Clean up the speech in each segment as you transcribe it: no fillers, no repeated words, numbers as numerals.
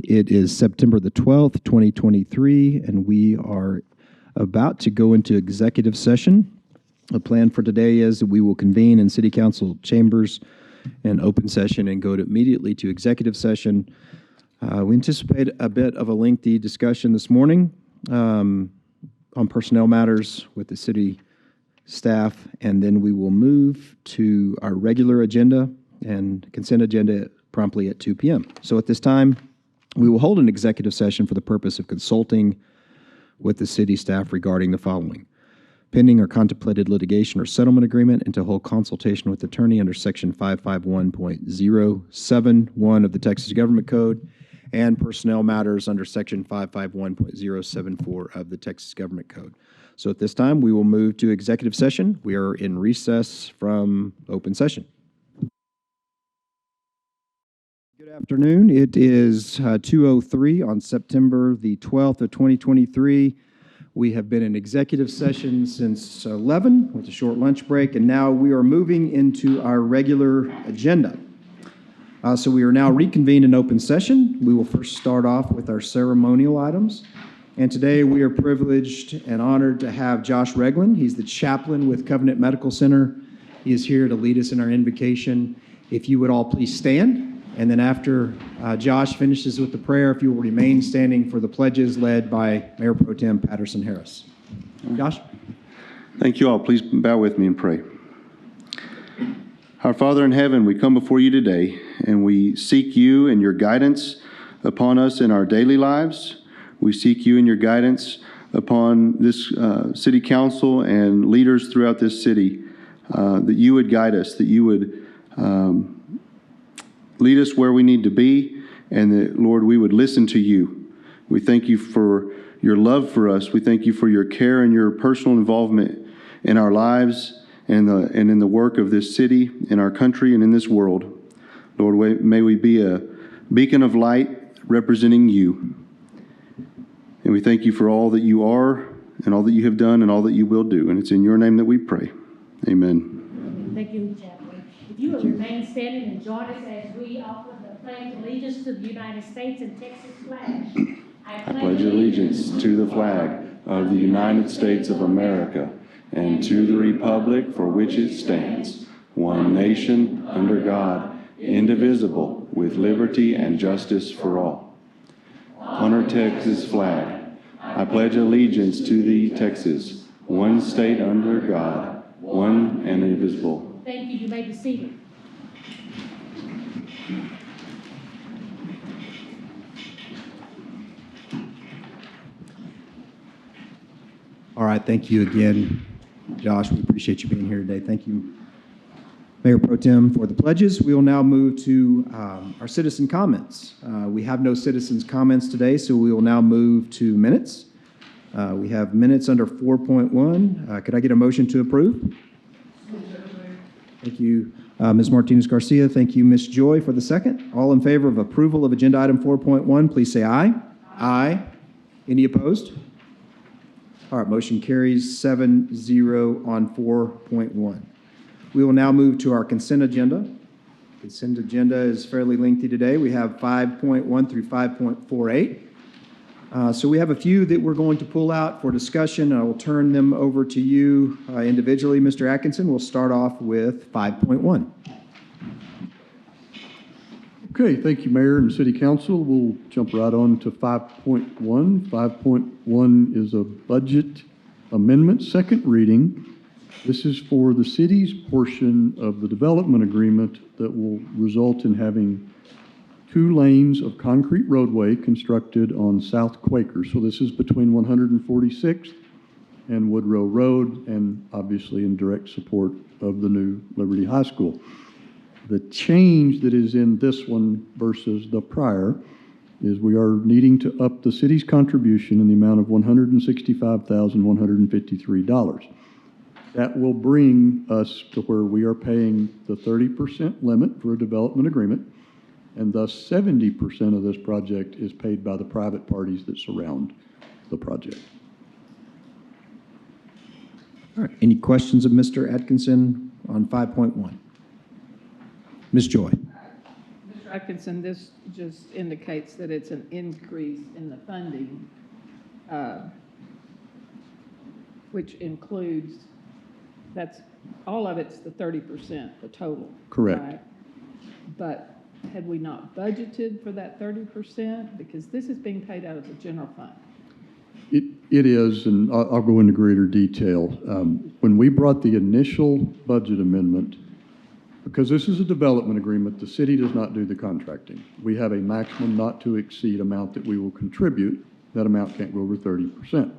It is September the 12th, 2023, and we are about to go into executive session. The plan for today is that we will convene in City Council chambers and open session and go immediately to executive session. We anticipate a bit of a lengthy discussion this morning on personnel matters with the city staff, and then we will move to our regular agenda and consent agenda promptly at 2 p.m. So at this time, we will hold an executive session for the purpose of consulting with the city staff regarding the following: pending or contemplated litigation or settlement agreement, and to hold consultation with attorney under section 551.071 of the Texas Government Code, and personnel matters under section 551.074 of the Texas Government Code. So at this time, we will move to executive session. We are in recess from open session. Good afternoon. It is 2:03 on September the 12th of 2023. We have been in executive session since 11 with a short lunch break, and now we are moving into our regular agenda. So we are now reconvened in open session. We will first start off with our ceremonial items. And today we are privileged and honored to have Josh Regland. He's the chaplain with Covenant Medical Center. He is here to lead us in our invocation. If you would all please stand. And then after Josh finishes with the prayer, if you will remain standing for the pledges led by Mayor Pro Tem Patterson Harris. Josh? Thank you all. Please bow with me and pray. Our Father in heaven, we come before you today, and we seek you and your guidance upon us in our daily lives. We seek you and your guidance upon this city council and leaders throughout this city, that you would guide us, that you would lead us where we need to be, and that, Lord, we would listen to you. We thank you for your love for us. We thank you for your care and your personal involvement in our lives and in the work of this city, in our country, and in this world. Lord, may we be a beacon of light representing you. And we thank you for all that you are and all that you have done and all that you will do. And it's in your name that we pray. Amen. Thank you, Chaplain. If you will remain standing and join us as we offer the pledge of allegiance to the United States and Texas flag. I pledge allegiance to the flag of the United States of America and to the republic for which it stands, one nation, under God, indivisible, with liberty and justice for all. On our Texas flag, I pledge allegiance to thee, Texas, one state under God, one and indivisible. Thank you. You may be seated. All right, thank you again, Josh. We appreciate you being here today. Thank you, Mayor Pro Tem, for the pledges. We will now move to our citizen comments. We have no citizens' comments today, so we will now move to minutes. We have minutes under 4.1. Could I get a motion to approve? Thank you, Ms. Martinez-Garcia. Thank you, Ms. Joy, for the second. All in favor of approval of agenda item 4.1, please say aye. Aye. Any opposed? All right, motion carries 7-0 on 4.1. We will now move to our consent agenda. Consent agenda is fairly lengthy today. We have 5.1 through 5.48. So we have a few that we're going to pull out for discussion. I will turn them over to you individually. Mr. Atkinson, we'll start off with 5.1. Okay, thank you, Mayor and City Council. We'll jump right on to 5.1. 5.1 is a budget amendment, second reading. This is for the city's portion of the development agreement that will result in having 2 lanes of concrete roadway constructed on South Quaker. So this is between 146th and Woodrow Road, and obviously in direct support of the new Liberty High School. The change that is in this one versus the prior is we are needing to up the city's contribution in the amount of $165,153. That will bring us to where we are paying the 30% limit for a development agreement, and thus 70% of this project is paid by the private parties that surround the project. All right, any questions of Mr. Atkinson on 5.1? Ms. Joy. Mr. Atkinson, this just indicates that it's an increase in the funding, which includes, that's, all of it's the 30%, the total. Correct. right? But had we not budgeted for that 30%? Because this is being paid out of the general fund. It is, and I'll go into greater detail. When we brought the initial budget amendment, because this is a development agreement, the city does not do the contracting. We have a maximum not to exceed amount that we will contribute. That amount can't go over 30%.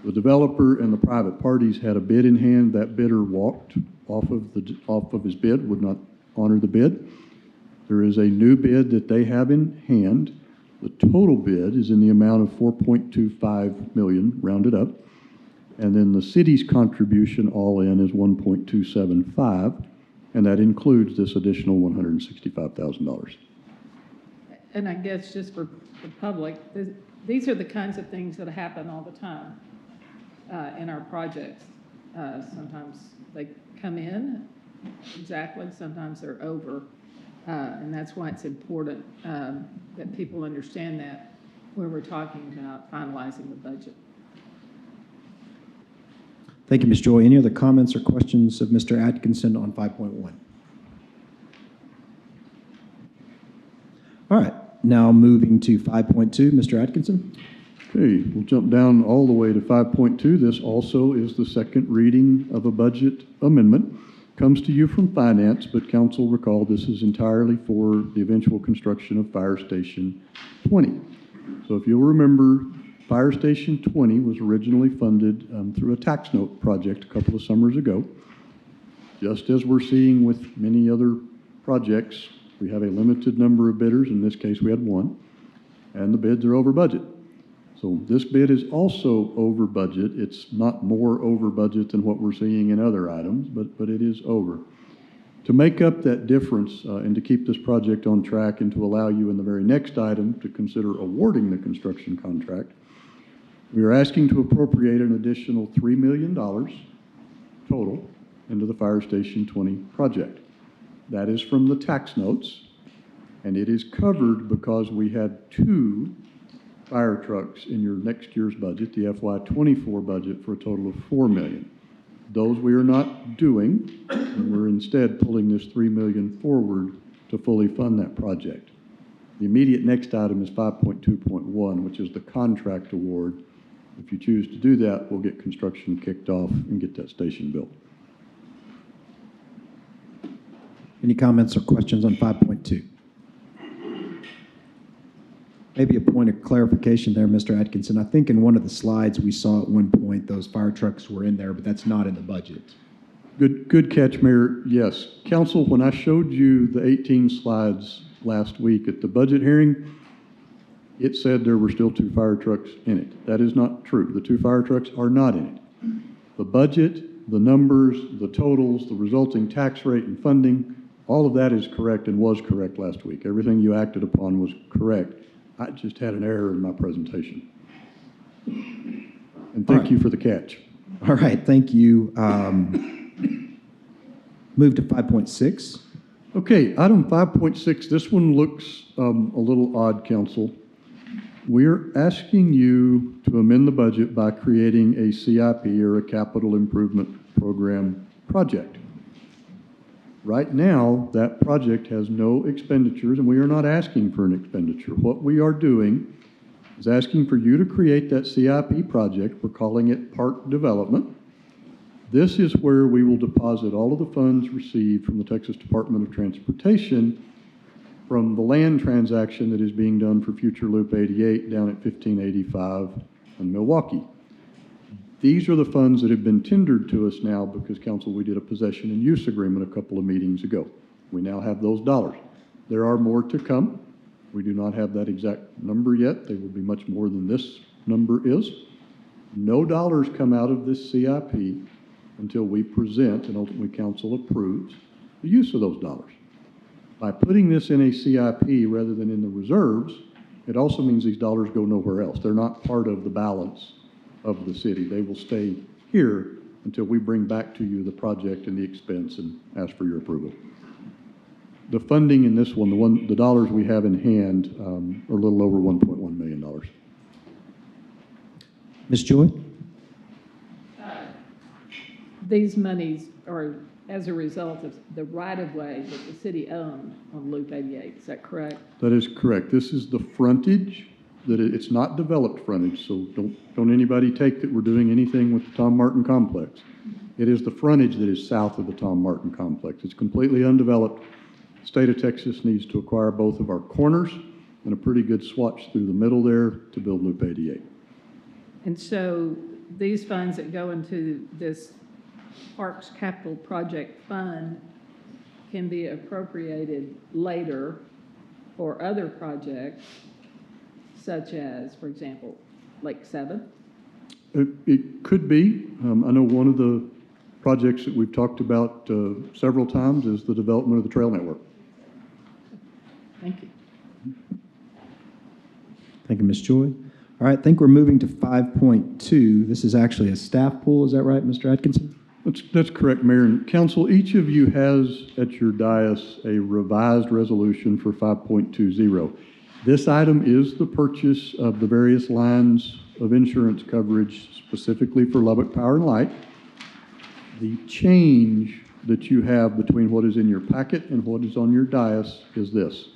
The developer and the private parties had a bid in hand. That bidder walked off of his bid, would not honor the bid. There is a new bid that they have in hand. The total bid is in the amount of $4.25 million, rounded up. And then the city's contribution all in is $1.275, and that includes this additional $165,000. And I guess just for the public, these are the kinds of things that happen all the time in our projects. Sometimes they come in exactly, sometimes they're over. And that's why it's important that people understand that when we're talking about finalizing the budget. Thank you, Ms. Joy. Any other comments or questions of Mr. Atkinson on 5.1? All right, now moving to 5.2, Mr. Atkinson. Okay, we'll jump down all the way to 5.2. This also is the second reading of a budget amendment. Comes to you from finance, but council recall this is entirely for the eventual construction of Fire Station 20. So if you'll remember, Fire Station 20 was originally funded through a tax note project a couple of summers ago. Just as we're seeing with many other projects, we have a limited number of bidders. In this case, we had one, and the bids are over budget. So this bid is also over budget. It's not more over budget than what we're seeing in other items, but it is over. To make up that difference and to keep this project on track and to allow you in the very next item to consider awarding the construction contract, we are asking to appropriate an additional $3 million total into the Fire Station 20 project. That is from the tax notes, and it is covered because we had 2 fire trucks in your next year's budget, the FY24 budget, for a total of $4 million. Those we are not doing, and we're instead pulling this $3 million forward to fully fund that project. The immediate next item is 5.2.1, which is the contract award. If you choose to do that, we'll get construction kicked off and get that station built. Any comments or questions on 5.2? Maybe a point of clarification there, Mr. Atkinson. I think in one of the slides we saw at one point those fire trucks were in there, but that's not in the budget. Good catch, Mayor. Yes. Council, when I showed you the 18 slides last week at the budget hearing, it said there were still 2 fire trucks in it. That is not true. The 2 fire trucks are not in it. The budget, the numbers, the totals, the resulting tax rate and funding, all of that is correct and was correct last week. Everything you acted upon was correct. I just had an error in my presentation. And thank you for the catch. All right, thank you. Move to 5.6. Okay, item 5.6, this one looks a little odd, council. We're asking you to amend the budget by creating a CIP, or a Capital Improvement Program project. Right now, that project has no expenditures, and we are not asking for an expenditure. What we are doing is asking for you to create that CIP project. We're calling it Park Development. This is where we will deposit all of the funds received from the Texas Department of Transportation from the land transaction that is being done for Future Loop 88 down at 1585 in Milwaukee. These are the funds that have been tendered to us now because, council, we did a possession and use agreement a couple of meetings ago. We now have those dollars. There are more to come. We do not have that exact number yet. They will be much more than this number is. No dollars come out of this CIP until we present and ultimately council approves the use of those dollars. By putting this in a CIP rather than in the reserves, it also means these dollars go nowhere else. They're not part of the balance of the city. They will stay here until we bring back to you the project and the expense and ask for your approval. The funding in this one, the dollars we have in hand are a little over $1.1 million. Ms. Joy? These monies are as a result of the right-of-way that the city owned on Loop 88, is that correct? That is correct. This is the frontage, it's not developed frontage, so don't anybody take that we're doing anything with the Tom Martin complex. It is the frontage that is south of the Tom Martin complex. It's completely undeveloped. The state of Texas needs to acquire both of our corners and a pretty good swatch through the middle there to build Loop 88. And so these funds that go into this Parks Capital Project Fund can be appropriated later for other projects, such as, for example, Lake 7? It could be. I know one of the projects that we've talked about several times is the development of the trail network. Thank you. Thank you, Ms. Joy. All right, I think we're moving to 5.2. This is actually a staff pool, is that right, Mr. Atkinson? That's correct, Mayor and Council. Each of you has at your dais a revised resolution for 5.20. This item is the purchase of the various lines of insurance coverage specifically for Lubbock Power and Light. The change that you have between what is in your packet and what is on your dais is this.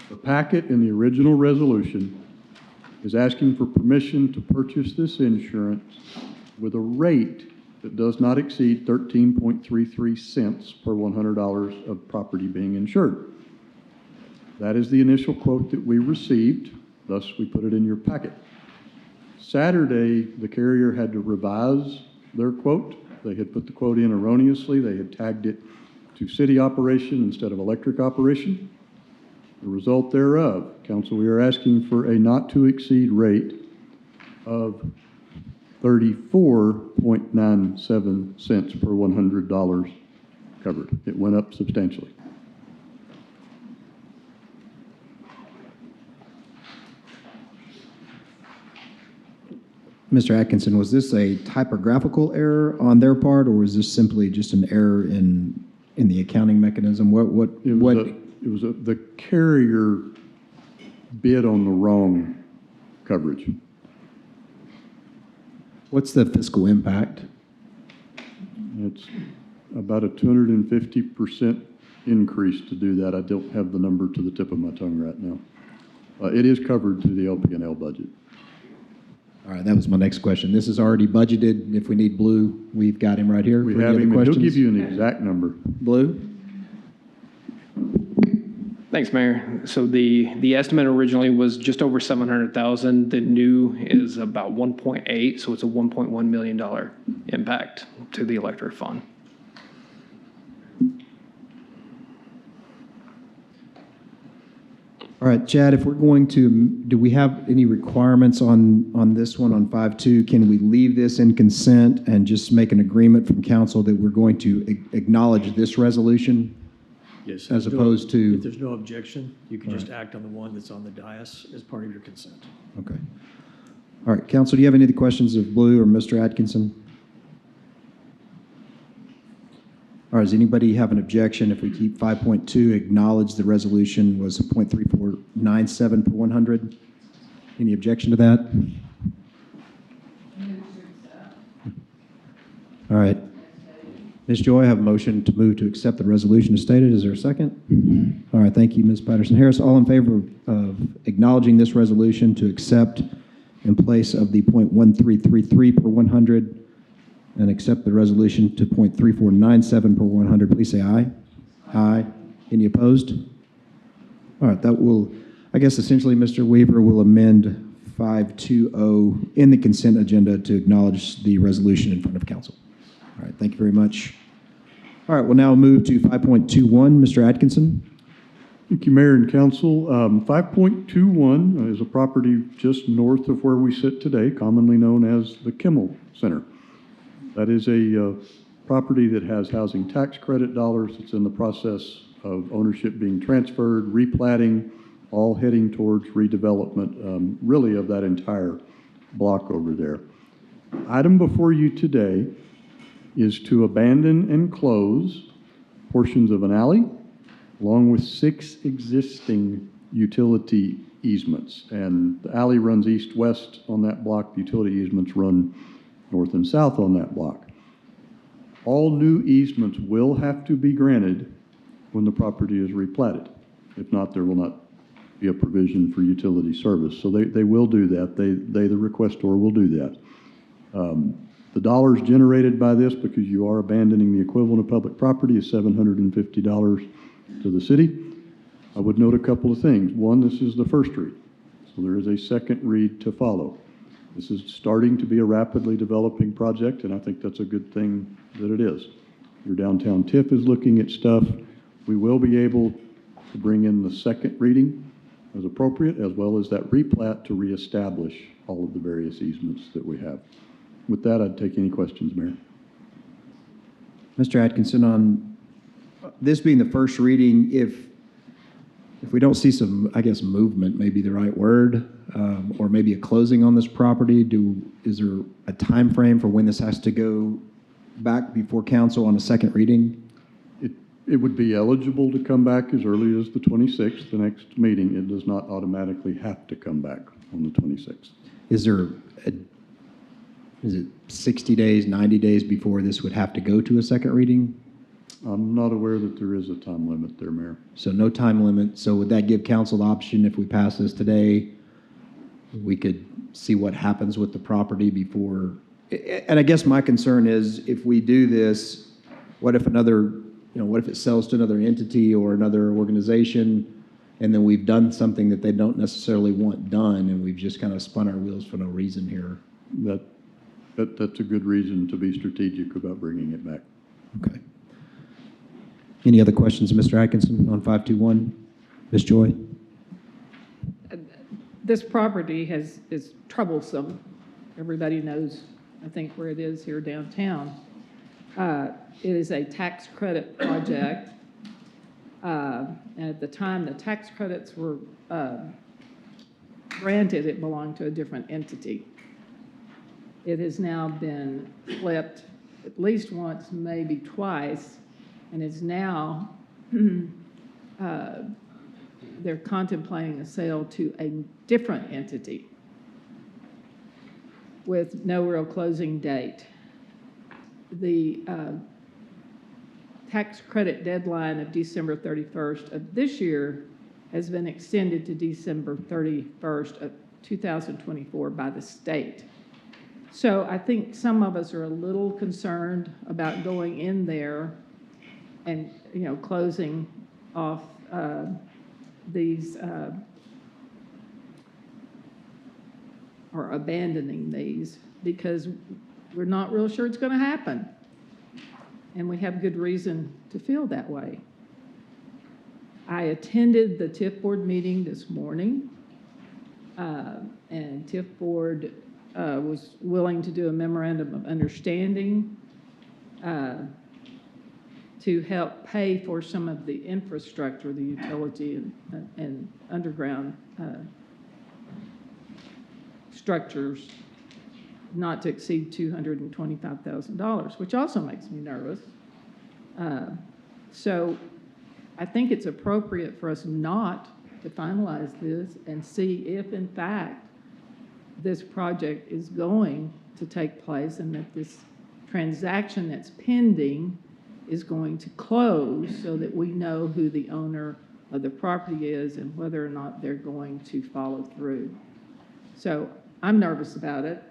The packet in the original resolution is asking for permission to purchase this insurance with a rate that does not exceed 13.33 cents per $100 of property being insured. That is the initial quote that we received, thus we put it in your packet. Saturday, the carrier had to revise their quote. They had put the quote in erroneously. They had tagged it to city operation instead of electric operation. The result thereof, Council, we are asking for a not to exceed rate of 34.97 cents per $100 covered. It went up substantially. Mr. Atkinson, was this a typographical error on their part, or was this simply just an error in the accounting mechanism? The carrier bid on the wrong coverage. What's the fiscal impact? It's about a 250% increase to do that. I don't have the number to the tip of my tongue right now. It is covered through the LP&L budget. All right, that was my next question. This is already budgeted. If we need Blue, we've got him right here. We For any have other him, and he'll questions? give you an exact number. Blue? Thanks, Mayor. So the estimate originally was just over 700,000. The new is about 1.8, so it's a $1.1 million impact to the electric fund. All right, Chad, if we're going to, do we have any requirements on this one, on 5.2? Can we leave this in consent and just make an agreement from council that we're going to acknowledge this resolution? Yes. As opposed to- If there's no objection, you can just act on the one that's on the dais as part of your consent. Okay. All right, council, do you have any other questions of Blue or Mr. Atkinson? All right, does anybody have an objection if we keep 5.2, acknowledge the resolution was 0.3497 per 100? Any objection to that? All right. Ms. Joy, I have a motion to move to accept the resolution as stated. Is there a second? All right, thank you, Ms. Patterson-Harris. All in favor of acknowledging this resolution to accept in place of the 0.1333 per 100 and accept the resolution to 0.3497 per 100, please say aye. Aye. Any opposed? All right, that will, I guess essentially, Mr. Weaver will amend 5.20 in the consent agenda to acknowledge the resolution in front of council. All right, thank you very much. All right, we'll now move to 5.21. Mr. Atkinson? Thank you, Mayor and Council. 5.21 is a property just north of where we sit today, commonly known as the Kimmel Center. That is a property that has housing tax credit dollars. It's in the process of ownership being transferred, replatting, all heading towards redevelopment, really of that entire block over there. Item before you today is to abandon and close portions of an alley, along with 6 existing utility easements. And the alley runs east-west on that block. The utility easements run north and south on that block. All new easements will have to be granted when the property is replatted. If not, there will not be a provision for utility service. So they will do that. They, the requestor, will do that. The dollars generated by this, because you are abandoning the equivalent of public property, is $750 to the city. I would note a couple of things. One, this is the first read, so there is a second read to follow. This is starting to be a rapidly developing project, and I think that's a good thing that it is. Your downtown TIF is looking at stuff. We will be able to bring in the second reading as appropriate, as well as that replat to reestablish all of the various easements that we have. With that, I'd take any questions, Mayor. Mr. Atkinson, on this being the first reading, if we don't see some, I guess, movement may be the right word, or maybe a closing on this property, is there a time frame for when this has to go back before council on a second reading? It would be eligible to come back as early as the 26th, the next meeting. It does not automatically have to come back on the 26th. Is it 60 days, 90 days before this would have to go to a second reading? I'm not aware that there is a time limit there, Mayor. So no time limit. So would that give council the option, if we pass this today, we could see what happens with the property before? And I guess my concern is, if we do this, what if what if it sells to another entity or another organization, and then we've done something that they don't necessarily want done, and we've just kind of spun our wheels for no reason here? That's a good reason to be strategic about bringing it back. Okay. Any other questions, Mr. Atkinson, on 521? Ms. Joy? This property is troublesome. Everybody knows, I think, where it is here downtown. It is a tax credit project. And at the time the tax credits were granted, it belonged to a different entity. It has now been flipped at least once, maybe twice, and is now, they're contemplating a sale to a different entity with no real closing date. The tax credit deadline of December 31st of this year has been extended to December 31st of 2024 by the state. So I think some of us are a little concerned about going in there and, closing off these or abandoning these, because we're not real sure it's going to happen. And we have good reason to feel that way. I attended the TIF board meeting this morning, and TIF board was willing to do a memorandum of understanding to help pay for some of the infrastructure, the utility and underground structures, not to exceed $225,000, which also makes me nervous. So I think it's appropriate for us not to finalize this and see if, in fact, this project is going to take place and that this transaction that's pending is going to close, so that we know who the owner of the property is and whether or not they're going to follow through. So I'm nervous about it.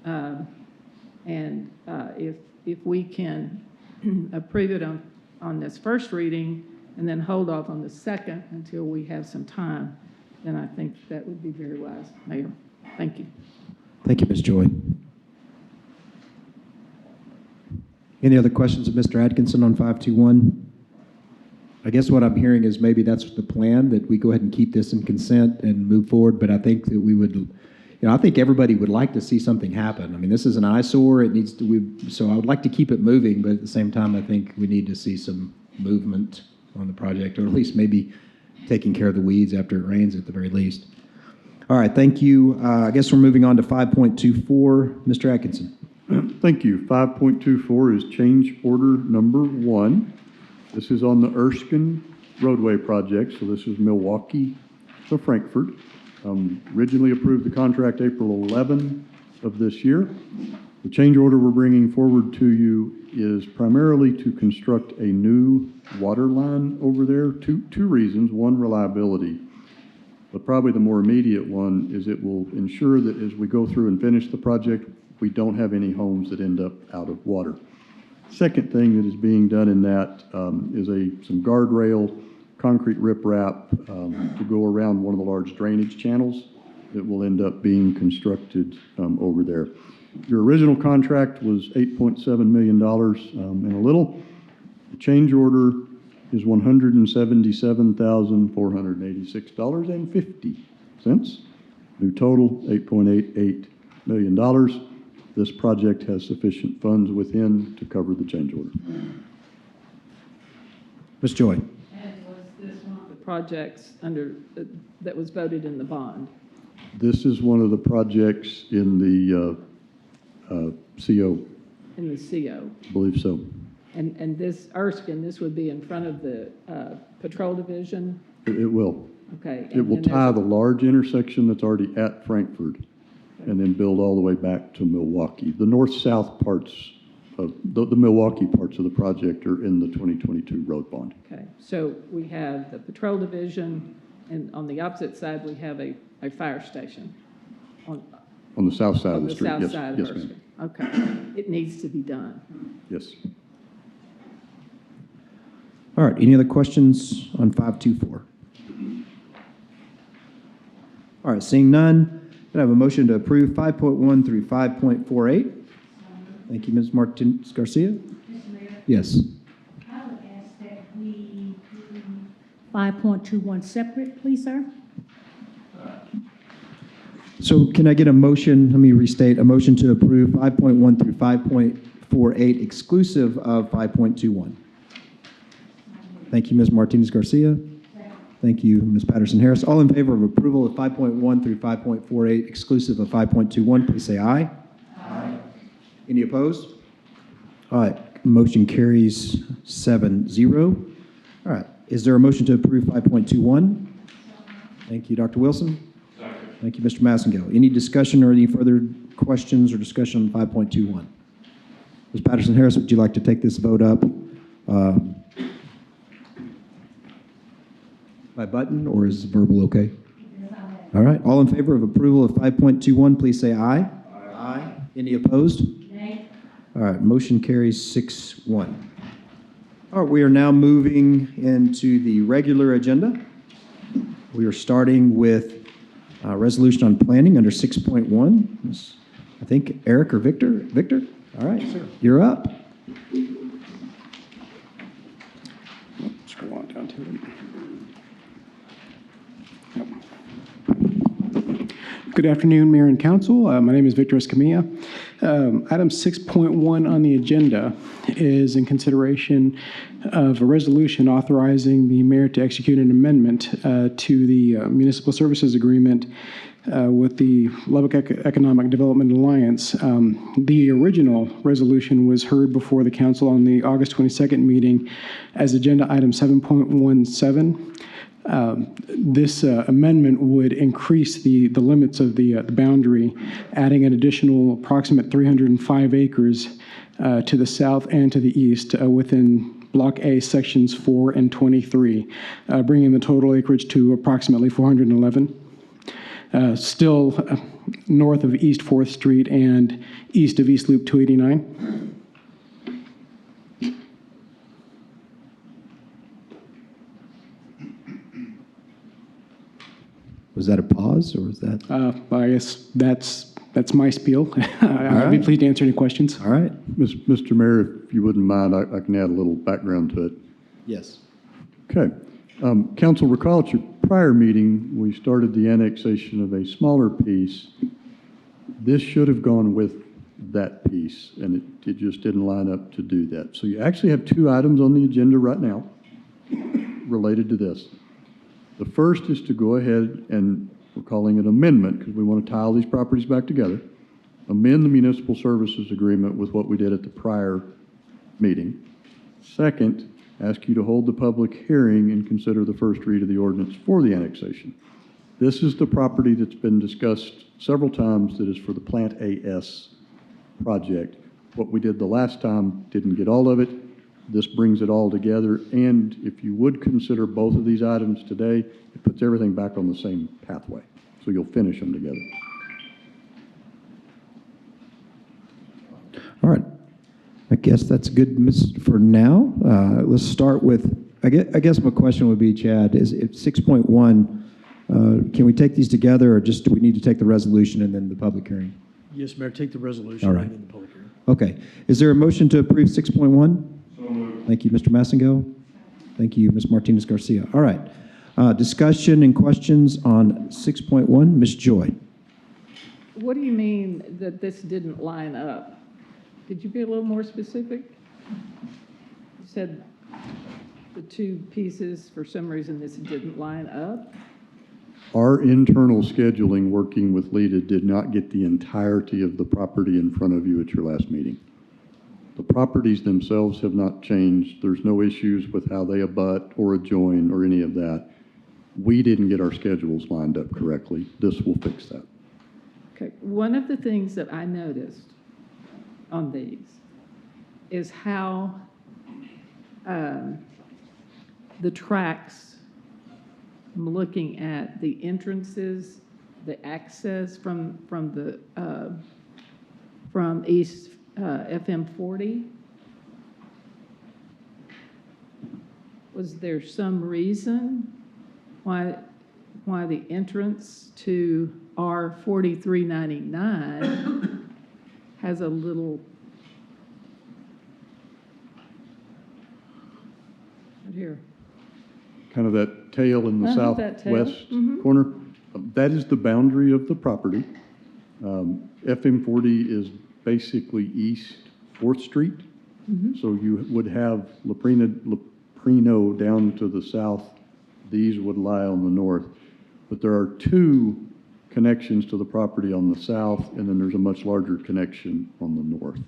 And if we can approve it on this first reading and then hold off on the second until we have some time, then I think that would be very wise. Mayor, thank you. Thank you, Ms. Joy. Any other questions of Mr. Atkinson on 521? I guess what I'm hearing is maybe that's the plan, that we go ahead and keep this in consent and move forward, but I think that we would, I think everybody would like to see something happen. I mean, this is an eyesore. It needs to, so I would like to keep it moving, but at the same time, I think we need to see some movement on the project, or at least maybe taking care of the weeds after it rains at the very least. All right, thank you. I guess we're moving on to 5.24. Mr. Atkinson. Thank you. 5.24 is change order number 1. This is on the Erskine roadway project. So this is Milwaukee to Frankfurt. Originally approved the contract April 11 of this year. The change order we're bringing forward to you is primarily to construct a new water line over there. Two reasons. One, reliability. But probably the more immediate one is it will ensure that as we go through and finish the project, we don't have any homes that end up out of water. Second thing that is being done in that is some guardrail, concrete riprap to go around one of the large drainage channels that will end up being constructed over there. Your original contract was $8.7 million and a little. The change order is $177,486.50. New total, $8.88 million. This project has sufficient funds within to cover the change order. Ms. Joy? And was this one of the projects that was voted in the bond? This is one of the projects in the CO, In the CO? I believe so. And this, Erskine, this would be in front of the Patrol Division? It will. Okay. It will tie the large intersection that's already at Frankfurt and then build all the way back to Milwaukee. The north-south parts of, the Milwaukee parts of the project are in the 2022 road bond. Okay, so we have the Patrol Division, and on the opposite side, we have a fire station On the south side of on the the street. south Yes, side of yes, ma'am. Erskine. Okay, it needs to be done. Yes. All right, any other questions on 524? All right, seeing none, can I have a motion to approve 5.1 through 5.48? Thank you, Ms. Martinez Garcia. Mr. Mayor, Yes. I would ask that we do 5.21 separate, please, sir. So can I get a motion, let me restate, a motion to approve 5.1 through 5.48 exclusive of 5.21? Thank you, Ms. Martinez Garcia. Thank you, Ms. Patterson Harris. All in favor of approval of 5.1 through 5.48 exclusive of 5.21, please say aye. Aye. Any opposed? All right, motion carries 7-0. All right, is there a motion to approve 5.21? Thank you, Dr. Wilson. Thank you, Mr. Massengale. Any discussion or any further questions or discussion on 5.21? Ms. Patterson Harris, would you like to take this vote up by button, or is verbal okay? All right, all in favor of approval of 5.21, please say aye. Aye. Any opposed? Nay. All right, motion carries 6-1. All right, we are now moving into the regular agenda. We are starting with resolution on planning under 6.1. I think Eric or Victor? Victor? All right, sir. You're up. Scroll on down to it. Good afternoon, Mayor and Council. My name is Victor Escamilla. Item 6.1 on the agenda is in consideration of a resolution authorizing the mayor to execute an amendment to the municipal services agreement with the Lubbock Economic Development Alliance. The original resolution was heard before the council on the August 22nd meeting as agenda item 7.17. This amendment would increase the limits of the boundary, adding an additional approximate 305 acres to the south and to the east within Block A, Sections 4 and 23, bringing the total acreage to approximately 411. Still north of East 4th Street and east of East Loop 289. Was that a pause, or was that? I guess that's my spiel. I'd be pleased to answer any questions. All right. Mr. Mayor, if you wouldn't mind, I can add a little background to it. Yes. Okay. Council, recall at your prior meeting, we started the annexation of a smaller piece. This should have gone with that piece, and it just didn't line up to do that. So you actually have two items on the agenda right now related to this. The first is to go ahead, and we're calling it amendment because we want to tie all these properties back together, amend the municipal services agreement with what we did at the prior meeting. Second ask you to hold the public hearing and consider the first read of the ordinance for the annexation. This is the property that's been discussed several times that is for the Plant AS project. What we did the last time didn't get all of it. This brings it all together, and if you would consider both of these items today, it puts everything back on the same pathway, so you'll finish them together. All right. I guess that's good for now. Let's start with, I guess my question would be, Chad, is if 6.1, can we take these together, or just do we need to take the resolution and then the public hearing? Yes, Mayor, take the resolution All right. and then the public hearing. Okay. Is there a motion to approve 6.1? Thank you, Mr. Massengo. Thank you, Ms. Martinez Garcia. All right. Discussion and questions on 6.1. Ms. Joy. What do you mean that this didn't line up? Could you be a little more specific? You said the two pieces, for some reason, this didn't line up? Our internal scheduling, working with LIDA, did not get the entirety of the property in front of you at your last meeting. The properties themselves have not changed. There's no issues with how they abut or adjoin or any of that. We didn't get our schedules lined up correctly. This will fix that. Okay, one of the things that I noticed on these is how the tracks, I'm looking at the entrances, the access from East FM 40. Was there some reason why the entrance to R 4399 has a little, right here? Kind of that tail in the That tail. southwest corner. That is the boundary of the property. FM 40 is basically East 4th Street. So you would have Leprino down to the south. These would lie on the north. But there are two connections to the property on the south, and then there's a much larger connection on the north.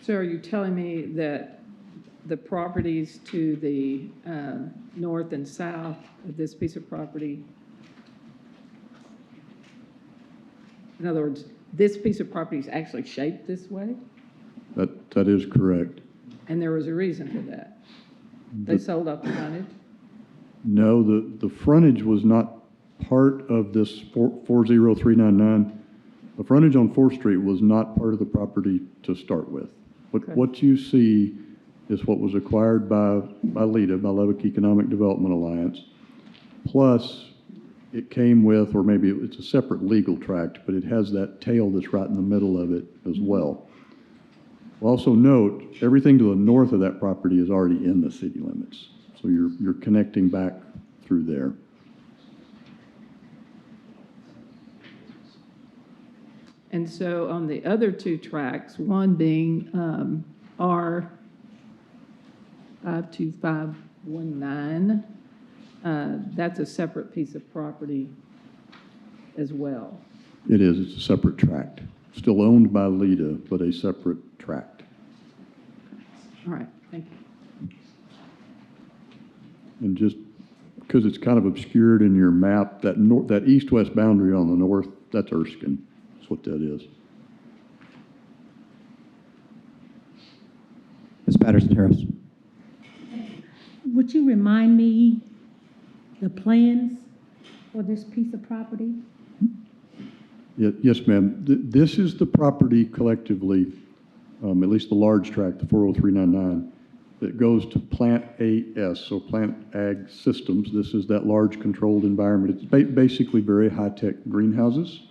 So are you telling me that the properties to the north and south of this piece of property, in other words, this piece of property is actually shaped this way? That is correct. And there was a reason for that? They sold off the frontage? No, the frontage was not part of this 40399. The frontage on 4th Street was not part of the property to start with. But Okay. what you see is what was acquired by LIDA, by Lubbock Economic Development Alliance. Plus, it came with, or maybe it's a separate legal tract, but it has that tail that's right in the middle of it as well. Also note, everything to the north of that property is already in the city limits. So you're connecting back through there. And so on the other two tracks, one being R 52519, that's a separate piece of property as well. It is, it's a separate tract. Still owned by LIDA, but a separate tract. All right, thank you. And just because it's kind of obscured in your map, that east-west boundary on the north, that's Erskine. That's what that is. Ms. Patterson-Harris. Would you remind me the plans for this piece of property? Yes, ma'am. This is the property collectively, at least the large tract, the 40399, that goes to Plant AS, so Plant Ag Systems. This is that large controlled environment. It's basically very high-tech greenhouses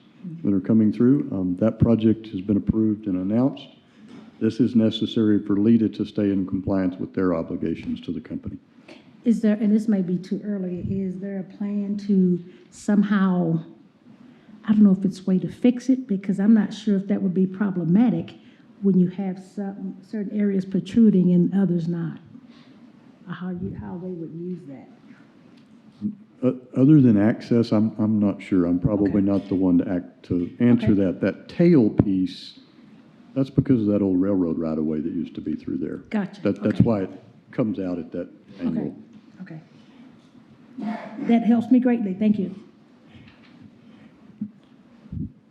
that are coming through. That project has been approved and announced. This is necessary for LIDA to stay in compliance with their obligations to the company. Is there, and this may be too early, is there a plan to somehow, I don't know if it's a way to fix it, because I'm not sure if that would be problematic when you have some certain areas protruding and others not? Or how they would use that? Other than access, I'm not sure. I'm probably Okay. not the one to answer Okay. that. That tail piece That's because of that old railroad right-of-way that used to be through there. Gotcha, That's okay. why it comes out at that Okay, angle. okay. That helps me greatly, thank you.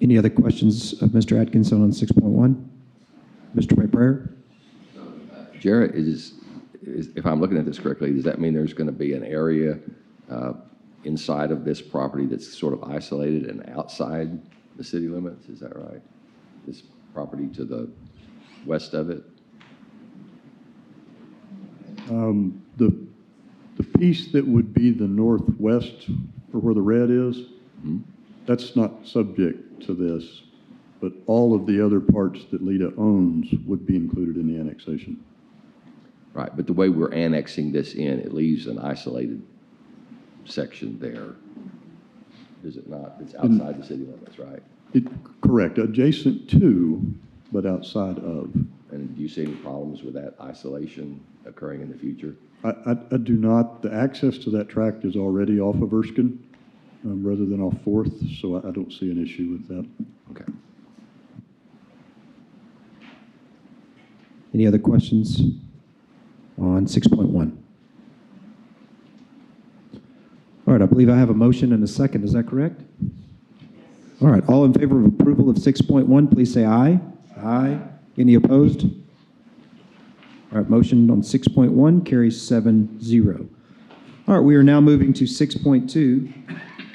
Any other questions of Mr. Atkinson on 6.1? Mr. Ray Prayer? Jarrett, if I'm looking at this correctly, does that mean there's going to be an area inside of this property that's sort of isolated and outside the city limits? Is that right? This property to the west of it? The piece that would be the northwest, or where the red is, that's not subject to this, but all of the other parts that LIDA owns would be included in the annexation. Right, but the way we're annexing this in, it leaves an isolated section there. Is it not? It's outside the city limits, right? Correct, adjacent to, but outside of. And do you see any problems with that isolation occurring in the future? I do not. The access to that tract is already off of Erskine rather than off Fourth, so I don't see an issue with that. Okay. Any other questions on 6.1? All right, I believe I have a motion and a second. Is that correct? All right, all in favor of approval of 6.1, please say aye. Aye. Any opposed? All right, motion on 6.1 carries 7-0. All right, we are now moving to 6.2.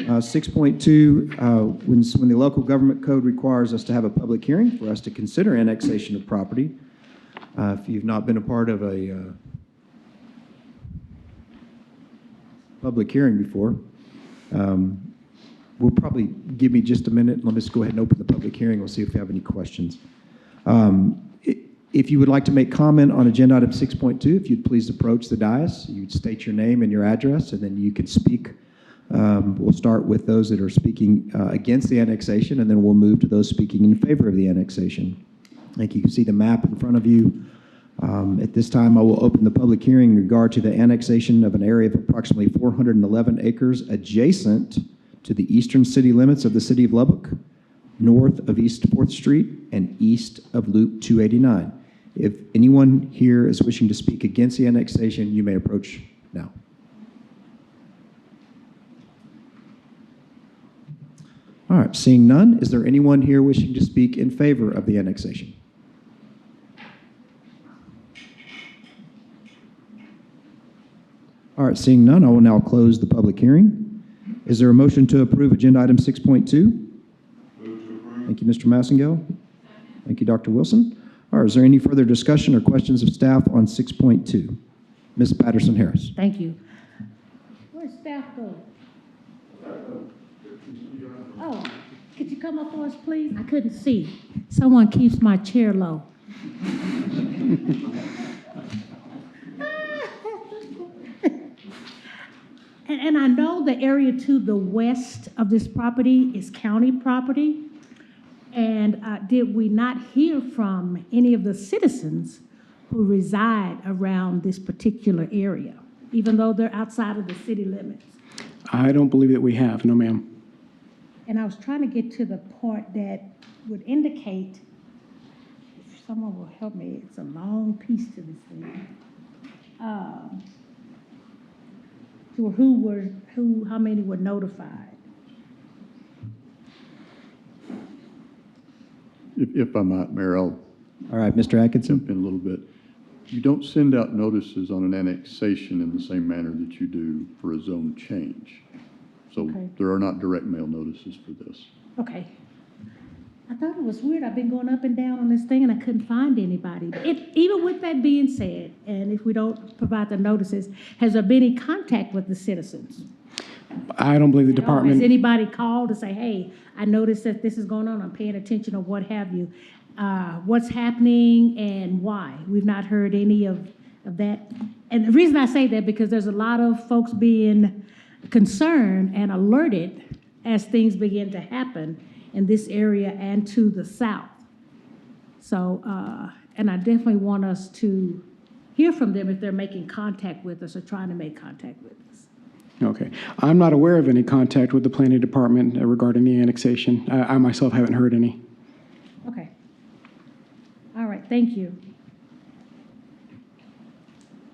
6.2, when the local government code requires us to have a public hearing for us to consider annexation of property. If you've not been a part of a public hearing before, we'll probably, give me just a minute. Let me just go ahead and open the public hearing. We'll see if we have any questions. If you would like to make comment on agenda item 6.2, if you'd please approach the dais, you'd state your name and your address, and then you could speak. We'll start with those that are speaking against the annexation, and then we'll move to those speaking in favor of the annexation. I think you can see the map in front of you. At this time, I will open the public hearing in regard to the annexation of an area of approximately 411 acres adjacent to the eastern city limits of the city of Lubbock, north of East 4th Street and east of Loop 289. If anyone here is wishing to speak against the annexation, you may approach now. All right, seeing none, is there anyone here wishing to speak in favor of the annexation? All right, seeing none, I will now close the public hearing. Is there a motion to approve agenda item 6.2? Thank you, Mr. Massengale. Thank you, Dr. Wilson. All right, is there any further discussion or questions of staff on 6.2? Ms. Patterson-Harris. Thank you. Where's staff go? Oh, could you come up for us, please? I couldn't see. Someone keeps my chair low. And I know the area to the west of this property is county property. And did we not hear from any of the citizens who reside around this particular area, even though they're outside of the city limits? I don't believe that we have, no ma'am. And I was trying to get to the part that would indicate, if someone will help me, it's a long piece to this thing. To how many were notified? If I might, Mayor, I'll All right, Mr. Atkinson. jump in a little bit. You don't send out notices on an annexation in the same manner that you do for a zone change. So Okay. there are not direct mail notices for this. Okay. I thought it was weird. I've been going up and down on this thing and I couldn't find anybody. Even with that being said, and if we don't provide the notices, has there been any contact with the citizens? I don't believe the Has department, anybody called to say, hey, I noticed that this is going on, I'm paying attention, or what have you? What's happening and why? We've not heard any of that. And the reason I say that, because there's a lot of folks being concerned and alerted as things begin to happen in this area and to the south. So, and I definitely want us to hear from them if they're making contact with us or trying to make contact with us. okay. I'm not aware of any contact with the planning department regarding the annexation. I myself haven't heard any. Okay. Thank you.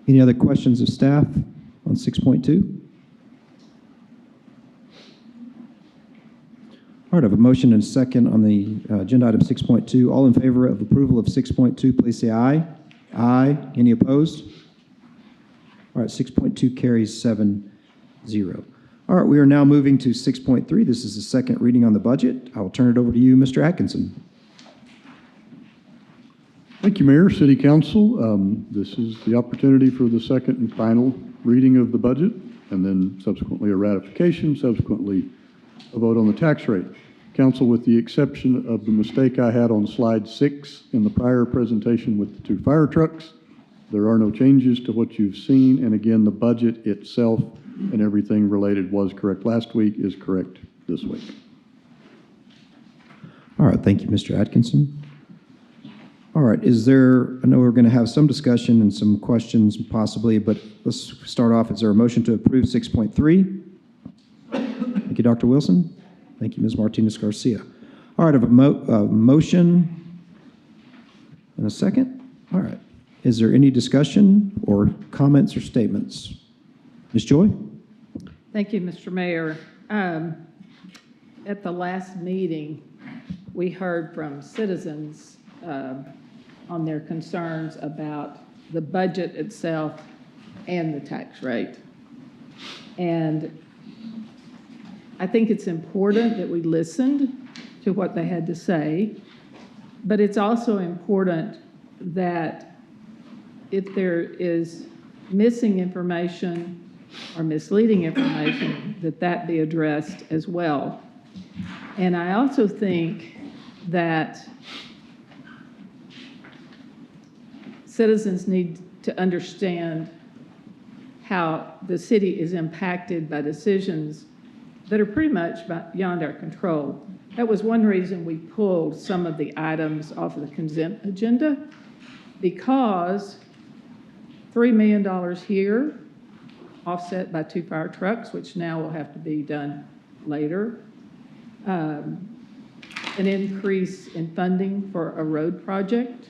Any other questions of staff on 6.2? All right, I have a motion and a second on the agenda item 6.2. All in favor of approval of 6.2, please say aye. Aye. Any opposed? All right, 6.2 carries 7-0. All right, we are now moving to 6.3. This is the second reading on the budget. I will turn it over to you, Mr. Atkinson. Thank you, Mayor, City Council. This is the opportunity for the second and final reading of the budget, and then subsequently a ratification, subsequently a vote on the tax rate. Council, with the exception of the mistake I had on slide 6 in the prior presentation with the 2 fire trucks, there are no changes to what you've seen. And again, the budget itself and everything related was correct last week, is correct this week. All right, thank you, Mr. Atkinson. All right, I know we're going to have some discussion and some questions possibly, but let's start off. Is there a motion to approve 6.3? Thank you, Dr. Wilson. Thank you, Ms. Martinez Garcia. All right, I have a motion and a second. All right. Is there any discussion or comments or statements? Ms. Joy? Thank you, Mr. Mayor. At the last meeting, we heard from citizens on their concerns about the budget itself and the tax rate. And I think it's important that we listened to what they had to say, but it's also important that if there is missing information or misleading information, that be addressed as well. And I also think that citizens need to understand how the city is impacted by decisions that are pretty much beyond our control. That was one reason we pulled some of the items off of the consent agenda, because $3 million here, offset by 2 fire trucks, which now will have to be done later. An increase in funding for a road project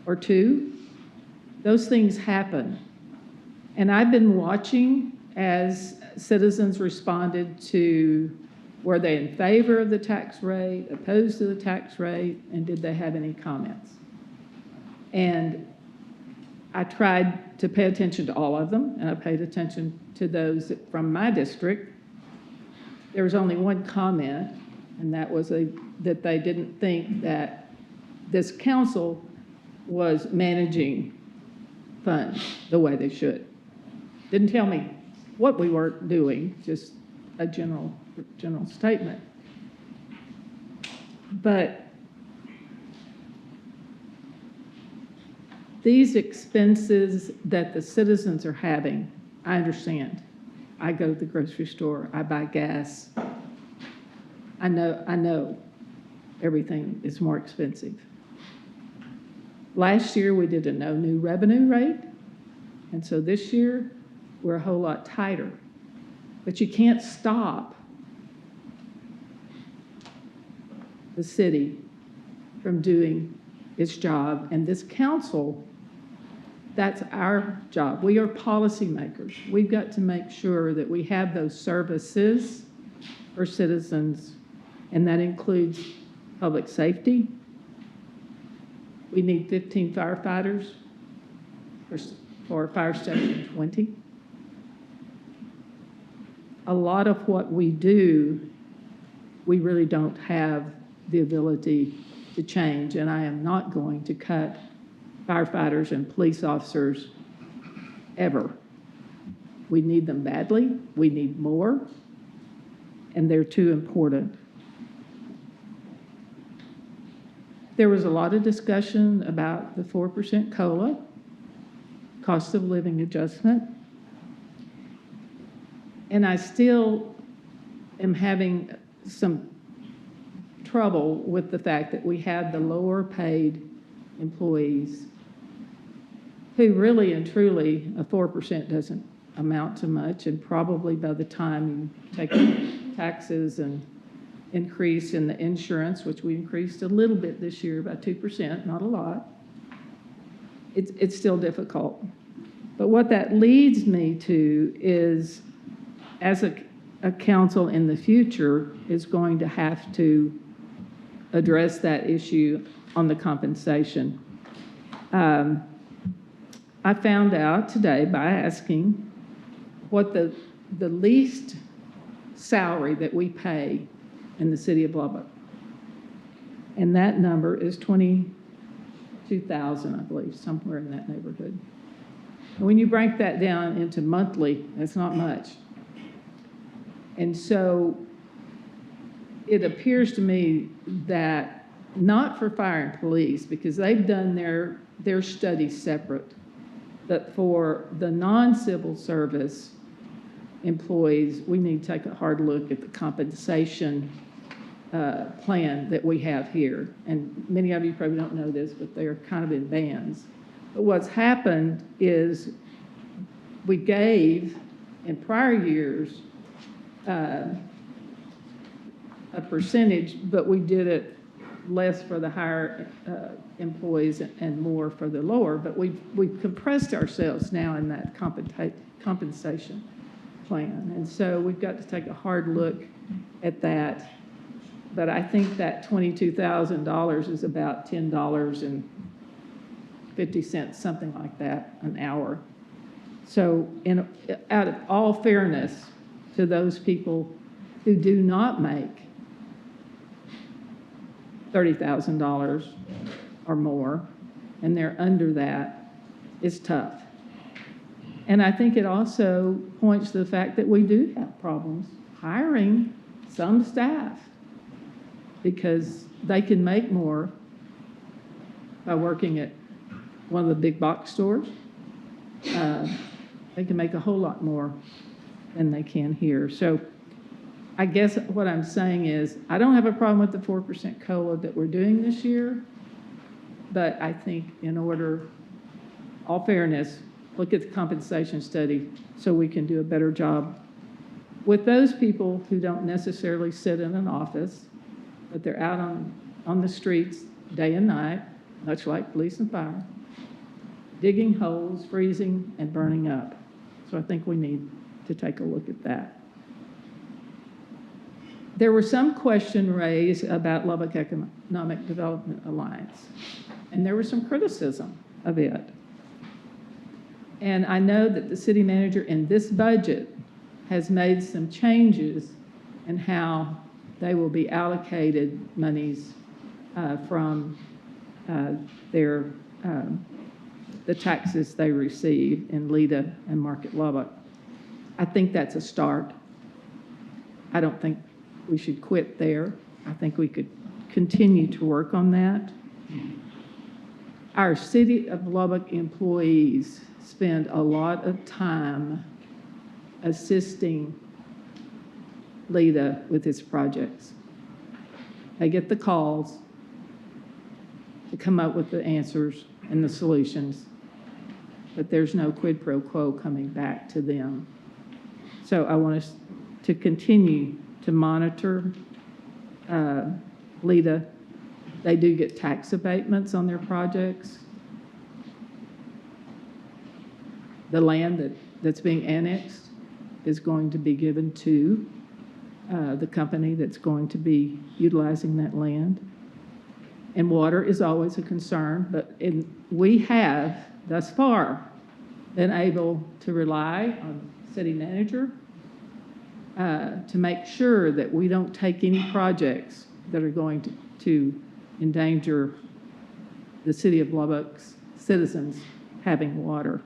or 2. Those things happen. And I've been watching as citizens responded to, were they in favor of the tax rate, opposed to the tax rate, and did they have any comments? And I tried to pay attention to all of them, and I paid attention to those from my district. There was only one comment, and that was that they didn't think that this council was managing funds the way they should. Didn't tell me what we were doing, just a general statement. But these expenses that the citizens are having, I understand. I go to the grocery store, I buy gas. I know everything is more expensive. Last year, we did a no new revenue rate, and so this year, we're a whole lot tighter. But you can't stop the city from doing its job, and this council, that's our job. We are policymakers. We've got to make sure that we have those services for citizens, and that includes public safety. We need 15 firefighters for Fire Station 20. A lot of what we do, we really don't have the ability to change, and I am not going to cut firefighters and police officers ever. We need them badly. We need more, and they're too important. There was a lot of discussion about the 4% COLA, cost of living adjustment. And I still am having some trouble with the fact that we have the lower paid employees who really and truly, a 4% doesn't amount to much. And probably by the time you take taxes and increase in the insurance, which we increased a little bit this year by 2%, not a lot. it's still difficult. But what that leads me to is, as a council in the future is going to have to address that issue on the compensation. I found out today by asking what the least salary that we pay in the city of Lubbock. And that number is $22,000, I believe, somewhere in that neighborhood. And when you break that down into monthly, that's not much. And so it appears to me that not for fire and police, because they've done their studies separate, but for the non-civil service employees, we need to take a hard look at the compensation plan that we have here. And many of you probably don't know this, but they're kind of in bands. But what's happened is we gave, in prior years, a percentage, but we did it less for the higher employees and more for the lower. But we've compressed ourselves now in that compensation plan. And so we've got to take a hard look at that. But I think that $22,000 is about $10.50, something like that, an hour. So out of all fairness to those people who do not make $30,000 or more, and they're under that, it's tough. And I think it also points to the fact that we do have problems hiring some staff because they can make more by working at one of the big box stores. They can make a whole lot more than they can here. So I guess what I'm saying is I don't have a problem with the 4% COLA that we're doing this year, but I think in order, all fairness, look at the compensation study so we can do a better job with those people who don't necessarily sit in an office, but they're out on the streets day and night, much like police and fire, digging holes, freezing, and burning up. So I think we need to take a look at that. There was some question raised about Lubbock Economic Development Alliance, and there was some criticism of it. And I know that the city manager in this budget has made some changes in how they will be allocated monies from the taxes they receive in Lida and Market Lubbock. I think that's a start. I don't think we should quit there. I think we could continue to work on that. Our City of Lubbock employees spend a lot of time assisting Lida with its projects. They get the calls to come up with the answers and the solutions, but there's no quid pro quo coming back to them. So I want us to continue to monitor Lida. They do get tax abatements on their projects. The land that's being annexed is going to be given to the company that's going to be utilizing that land. And water is always a concern, but we have thus far been able to rely on the city manager to make sure that we don't take any projects that are going to endanger the city of Lubbock's citizens having water,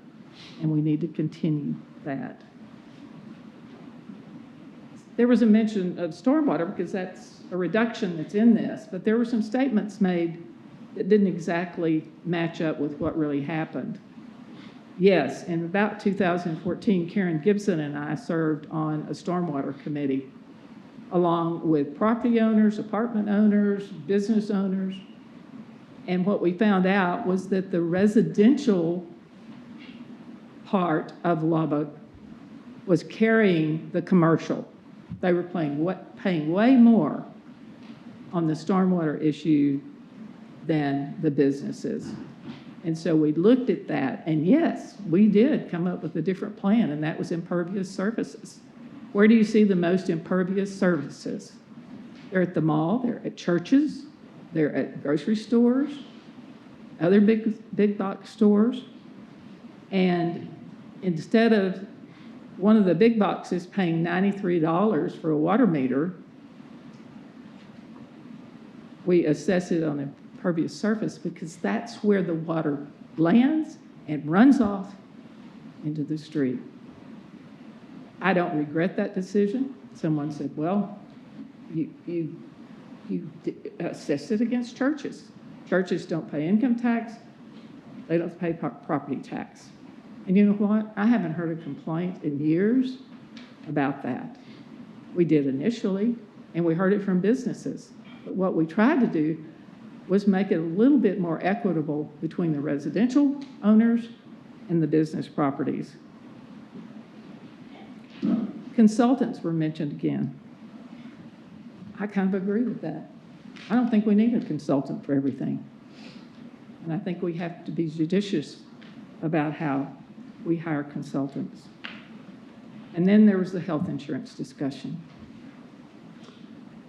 and we need to continue that. There was a mention of stormwater because that's a reduction that's in this, but there were some statements made that didn't exactly match up with what really happened. Yes, in about 2014, Karen Gibson and I served on a stormwater committee along with property owners, apartment owners, business owners. And what we found out was that the residential part of Lubbock was carrying the commercial. They were paying way more on the stormwater issue than the businesses. And so we looked at that, and yes, we did come up with a different plan, and that was impervious surfaces. Where do you see the most impervious surfaces? They're at the mall, they're at churches, they're at grocery stores, other big box stores. And instead of one of the big boxes paying $93 for a water meter, we assess it on impervious surface because that's where the water lands and runs off into the street. I don't regret that decision. Someone said, well, you assess it against churches. Churches don't pay income tax. They don't pay property tax. And you know what? I haven't heard a complaint in years about that. We did initially, and we heard it from businesses. But what we tried to do was make it a little bit more equitable between the residential owners and the business properties. Consultants were mentioned again. I kind of agree with that. I don't think we need a consultant for everything. And I think we have to be judicious about how we hire consultants. And then there was the health insurance discussion.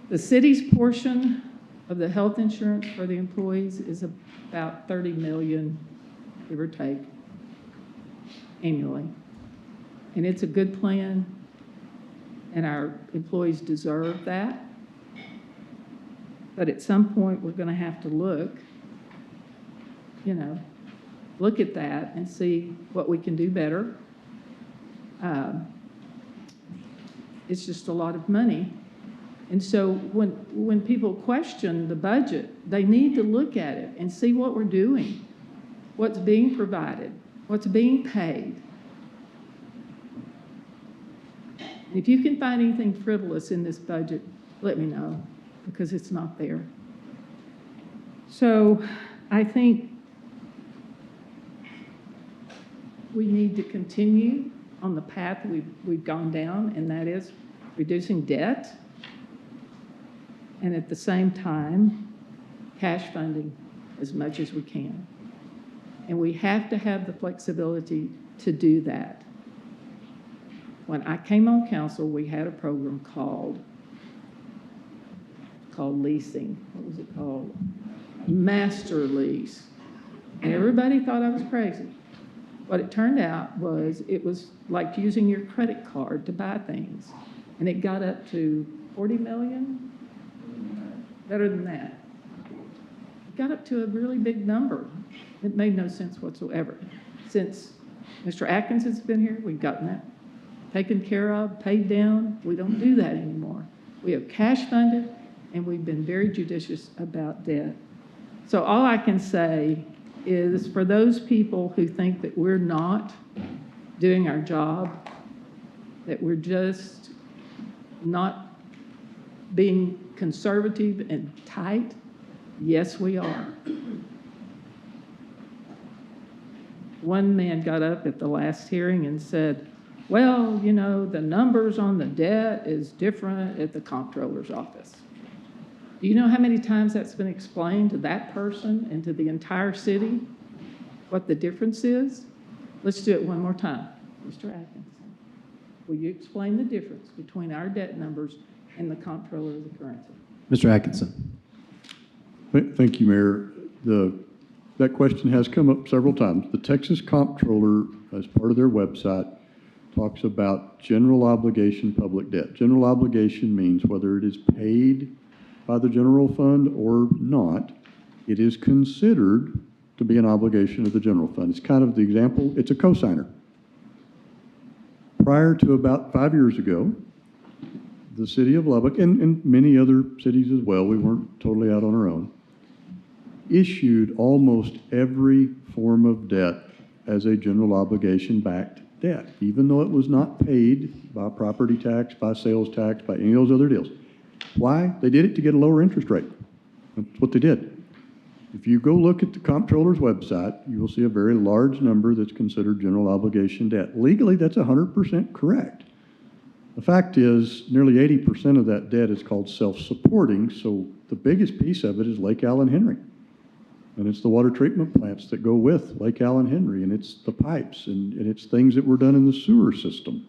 The city's portion of the health insurance for the employees is about $30 million, give or take, annually. And it's a good plan, and our employees deserve that. But at some point, we're going to have to look at that and see what we can do better. It's just a lot of money. And so when people question the budget, they need to look at it and see what we're doing, what's being provided, what's being paid. If you can find anything frivolous in this budget, let me know, because it's not there. So I think we need to continue on the path we've gone down, and that is reducing debt, and at the same time, cash funding as much as we can. And we have to have the flexibility to do that. When I came on council, we had a program called leasing. What was it called? Master lease. And everybody thought I was crazy. What it turned out was it was like using your credit card to buy things. And it got up to 40 million? Better than that. It got up to a really big number. It made no sense whatsoever. Since Mr. Atkinson's been here, we've gotten that taken care of, paid down. We don't do that anymore. We have cash funded, and we've been very judicious about debt. So all I can say is for those people who think that we're not doing our job, that we're just not being conservative and tight, yes, we are. One man got up at the last hearing and said, well, the numbers on the debt is different at the comptroller's office. Do you know how many times that's been explained to that person and to the entire city, what the difference is? Let's do it one more time. Mr. Atkinson, will you explain the difference between our debt numbers and the comptroller of the currency? Mr. Atkinson. Thank you, Mayor. That question has come up several times. The Texas Comptroller, as part of their website, talks about general obligation public debt. General obligation means whether it is paid by the general fund or not, it is considered to be an obligation of the general fund. It's kind of the example, it's a cosigner. Prior to about 5 years ago, the city of Lubbock, and many other cities as well, we weren't totally out on our own, issued almost every form of debt as a general obligation backed debt, even though it was not paid by property tax, by sales tax, by any of those other deals. Why? They did it to get a lower interest rate. That's what they did. If you go look at the comptroller's website, you will see a very large number that's considered general obligation debt. Legally, that's 100% correct. The fact is, nearly 80% of that debt is called self-supporting, so the biggest piece of it is Lake Allen Henry. And it's the water treatment plants that go with Lake Allen Henry, and it's the pipes, and it's things that were done in the sewer system.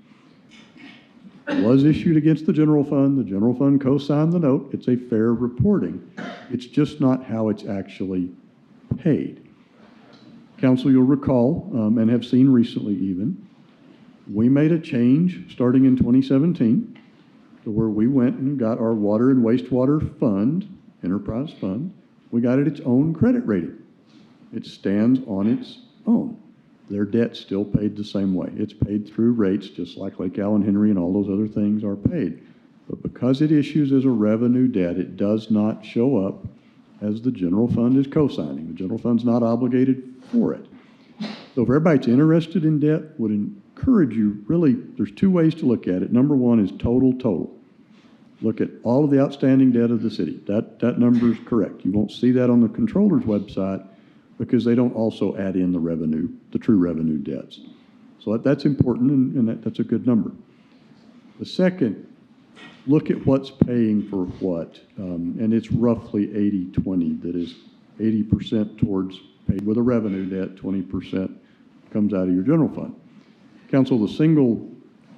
It was issued against the general fund. The general fund co-signed the note. It's a fair reporting. It's just not how it's actually paid. Council, you'll recall, and have seen recently even, we made a change starting in 2017 to where we went and got our water and wastewater fund, enterprise fund, we got it its own credit rating. It stands on its own. Their debt's still paid the same way. It's paid through rates, just like Lake Allen Henry and all those other things are paid. But because it issues as a revenue debt, it does not show up as the general fund is co-signing. The general fund's not obligated for it. So if everybody's interested in debt, would encourage you, really, there's two ways to look at it. Number one is total. Look at all of the outstanding debt of the city. That number is correct. You won't see that on the controller's website because they don't also add in the revenue, the true revenue debts. So that's important, and that's a good number. The second, look at what's paying for what, and it's roughly 80-20. That is 80% towards paid with a revenue debt, 20% comes out of your general fund. Council, the single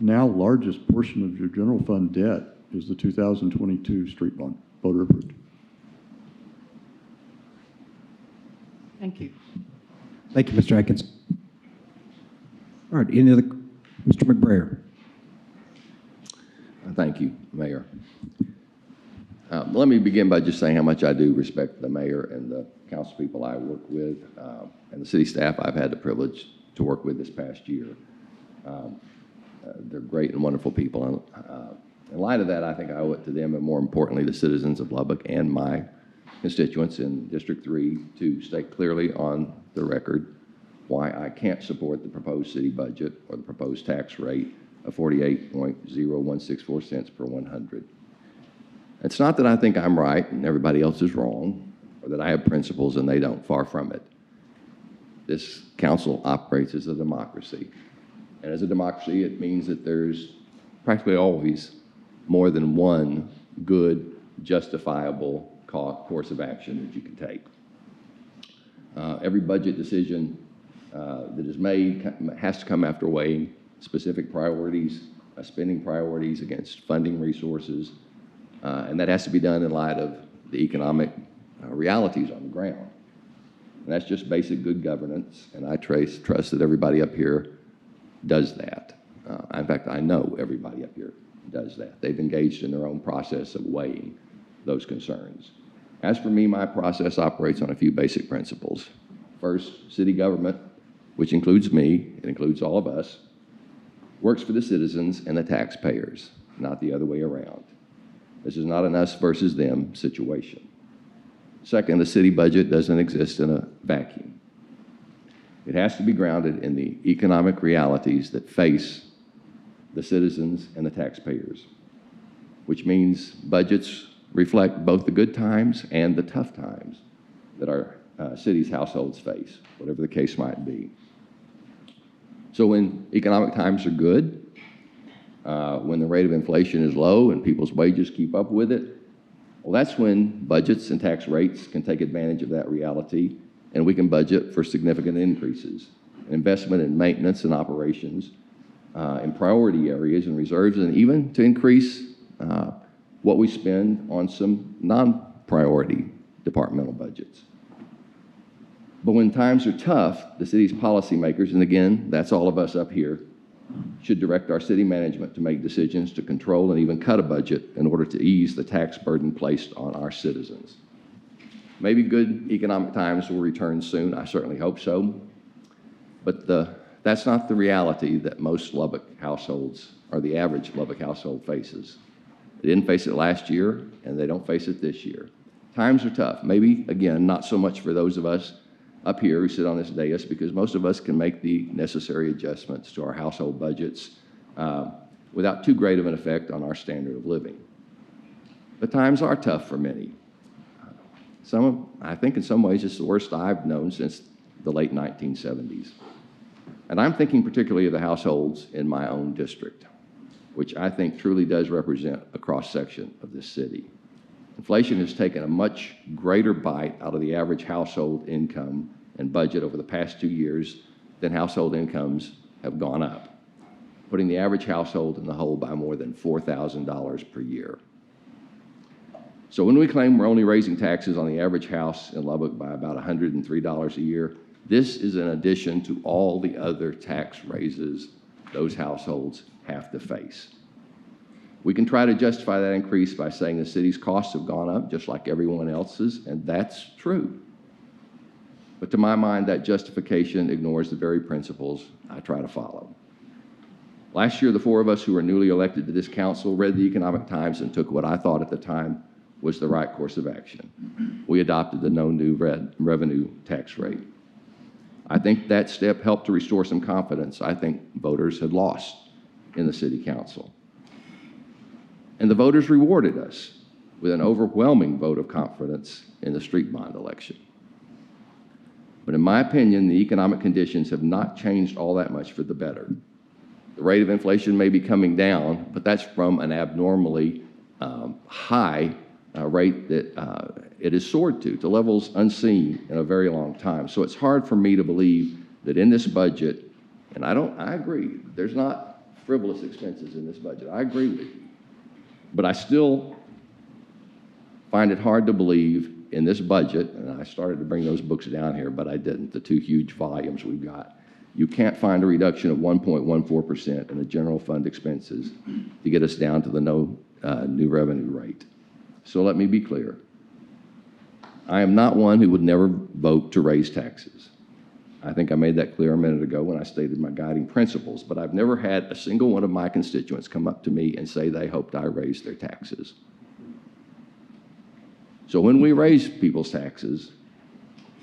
now largest portion of your general fund debt is the 2022 street bond, voter approved. Thank you. Thank you, Mr. Atkins. All right, any other, Mr. McBrayer? Thank you, Mayor. Let me begin by just saying how much I do respect the mayor and the council people I work with, and the city staff I've had the privilege to work with this past year. They're great and wonderful people. In light of that, I think I owe it to them, and more importantly, the citizens of Lubbock and my constituents in District 3 to state clearly on the record why I can't support the proposed city budget or the proposed tax rate of 48.0164 cents per 100. It's not that I think I'm right and everybody else is wrong, or that I have principles and they don't, far from it. This council operates as a democracy. And as a democracy, it means that there's practically always more than one good, justifiable course of action that you can take. Every budget decision that is made has to come after weighing specific priorities, spending priorities against funding resources, and that has to be done in light of the economic realities on the ground. And that's just basic good governance, and I trust that everybody up here does that. In fact, I know everybody up here does that. They've engaged in their own process of weighing those concerns. As for me, my process operates on a few basic principles. First, city government, which includes me, it includes all of us, works for the citizens and the taxpayers, not the other way around. This is not an us versus them situation. Second, the city budget doesn't exist in a vacuum. It has to be grounded in the economic realities that face the citizens and the taxpayers, which means budgets reflect both the good times and the tough times that our city's households face, whatever the case might be. So when economic times are good, when the rate of inflation is low and people's wages keep up with it, well, that's when budgets and tax rates can take advantage of that reality, and we can budget for significant increases, investment in maintenance and operations, in priority areas and reserves, and even to increase what we spend on some non-priority departmental budgets. But when times are tough, the city's policymakers, and again, that's all of us up here, should direct our city management to make decisions to control and even cut a budget in order to ease the tax burden placed on our citizens. Maybe good economic times will return soon. I certainly hope so. But that's not the reality that most Lubbock households, or the average Lubbock household, faces. They didn't face it last year, and they don't face it this year. Times are tough. Maybe, again, not so much for those of us up here who sit on this dais, because most of us can make the necessary adjustments to our household budgets without too great of an effect on our standard of living. But times are tough for many. I think in some ways it's the worst I've known since the late 1970s. And I'm thinking particularly of the households in my own district, which I think truly does represent a cross-section of this city. Inflation has taken a much greater bite out of the average household income and budget over the past 2 years than household incomes have gone up, putting the average household in the hole by more than $4,000 per year. So when we claim we're only raising taxes on the average house in Lubbock by about $103 a year, this is in addition to all the other tax raises those households have to face. We can try to justify that increase by saying the city's costs have gone up just like everyone else's, and that's true. But to my mind, that justification ignores the very principles I try to follow. Last year, the four of us who were newly elected to this council read the Economic Times and took what I thought at the time was the right course of action. We adopted the no new revenue tax rate. I think that step helped to restore some confidence I think voters had lost in the city council. And the voters rewarded us with an overwhelming vote of confidence in the street bond election. But in my opinion, the economic conditions have not changed all that much for the better. The rate of inflation may be coming down, but that's from an abnormally high rate that it has soared to levels unseen in a very long time. So it's hard for me to believe that in this budget, and I agree, there's not frivolous expenses in this budget. I agree with you. But I still find it hard to believe in this budget, and I started to bring those books down here, but I didn't, the 2 huge volumes we've got. You can't find a reduction of 1.14% in the general fund expenses to get us down to the no new revenue rate. So let me be clear. I am not one who would never vote to raise taxes. I think I made that clear a minute ago when I stated my guiding principles, but I've never had a single one of my constituents come up to me and say they hoped I raised their taxes. So when we raise people's taxes,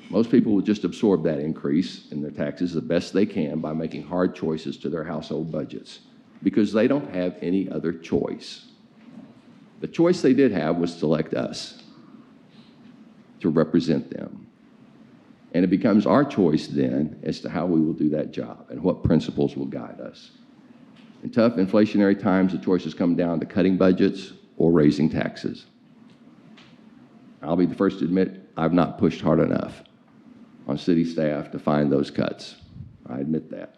most people will just absorb that increase in their taxes the best they can by making hard choices to their household budgets because they don't have any other choice. The choice they did have was to elect us to represent them. And it becomes our choice then as to how we will do that job and what principles will guide us. In tough inflationary times, the choices come down to cutting budgets or raising taxes. I'll be the first to admit I've not pushed hard enough on city staff to find those cuts. I admit that.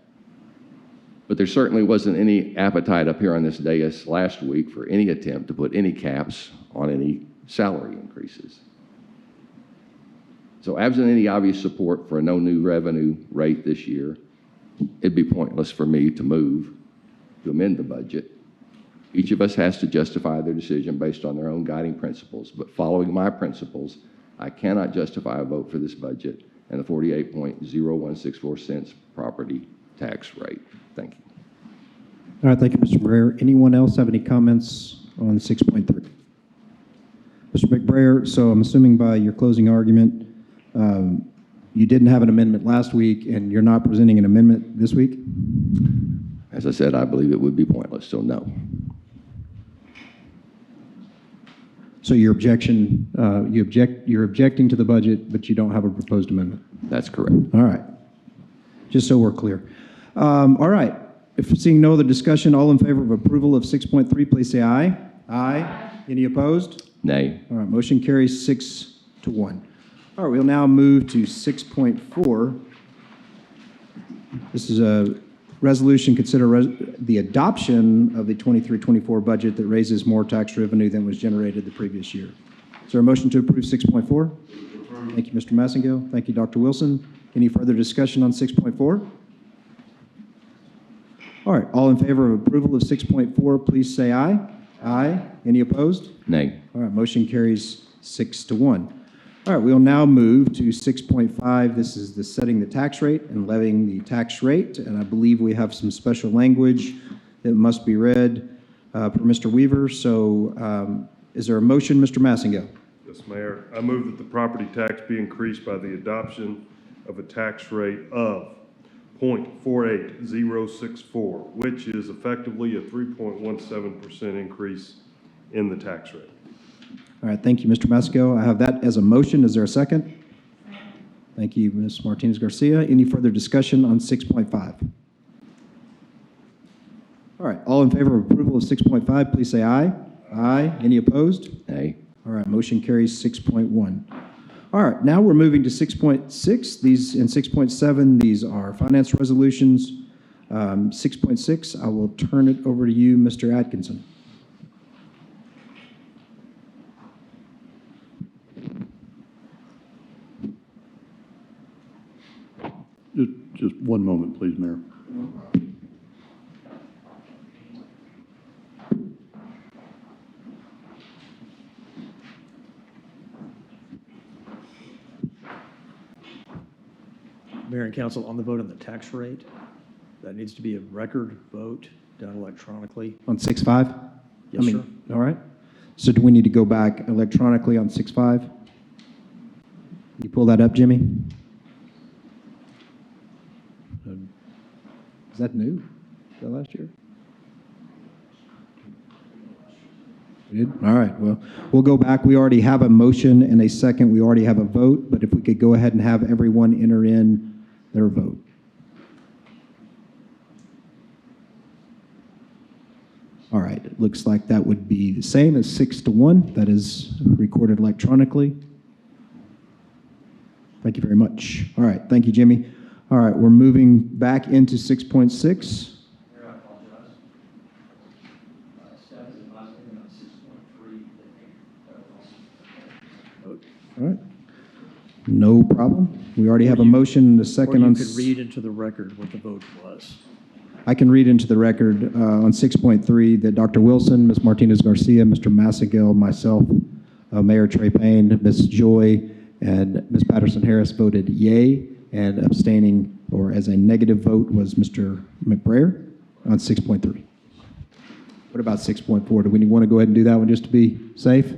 But there certainly wasn't any appetite up here on this dais last week for any attempt to put any caps on any salary increases. So absent any obvious support for a no new revenue rate this year, it'd be pointless for me to move to amend the budget. Each of us has to justify their decision based on their own guiding principles, but following my principles, I cannot justify a vote for this budget and the 48.0164 cents property tax rate. Thank you. All right, thank you, Mr. Breyer. Anyone else have any comments on 6.3? Mr. McBrayer, so I'm assuming by your closing argument, you didn't have an amendment last week, and you're not presenting an amendment this week? As I said, I believe it would be pointless, so no. So your objection, you're objecting to the budget, but you don't have a proposed amendment? That's correct. All right. Just so we're clear. All right. If seeing no other discussion, all in favor of approval of 6.3, please say aye. Aye. Any opposed? Nay. All right, motion carries 6-1. All right, we'll now move to 6.4. This is a resolution, consider the adoption of the 23-24 budget that raises more tax revenue than was generated the previous year. Is there a motion to approve 6.4? Thank you, Mr. Massengill. Thank you, Dr. Wilson. Any further discussion on 6.4? All right, all in favor of approval of 6.4, please say aye. Aye. Any opposed? Nay. All right, motion carries 6-1. All right, we'll now move to 6.5. This is the setting the tax rate and levying the tax rate. And I believe we have some special language that must be read for Mr. Weaver. So is there a motion, Mr. Massengill? Yes, Mayor. I move that the property tax be increased by the adoption of a tax rate of 0.48064, which is effectively a 3.17% increase in the tax rate. All right, thank you, Mr. Massengill. I have that as a motion. Is there a second? Thank you, Ms. Martinez-Garcia. Any further discussion on 6.5? All right, all in favor of approval of 6.5, please say aye. Aye. Any opposed? Nay. All right, motion carries 6.1. All right, now we're moving to 6.6. These, and 6.7, these are finance resolutions. 6.6, I will turn it over to you, Mr. Atkinson. Just one moment, please, Mayor. Mayor and council, on the vote on the tax rate, that needs to be a record vote done electronically. On 6.5? Yes, sir. All right. So do we need to go back electronically on 6.5? You pull that up, Jimmy? Is that new? Is that last year? We did? All right, well, we'll go back. We already have a motion and a second. We already have a vote, but if we could go ahead and have everyone enter in their vote. All right, it looks like that would be the same as 6-1. That is recorded electronically. Thank you very much. All right, thank you, Jimmy. All right, we're moving back into 6.6. All right, no problem. We already have a motion and a Or second you on. could read into the record what the vote was. I can read into the record on 6.3 that Dr. Wilson, Ms. Martinez Garcia, Mr. Massaguel, myself, Mayor Trey Payne, Ms. Joy, and Ms. Patterson Harris voted yay, and abstaining or as a negative vote was Mr. McBrayer on 6.3. What about 6.4? Do we want to go ahead and do that one just to be safe?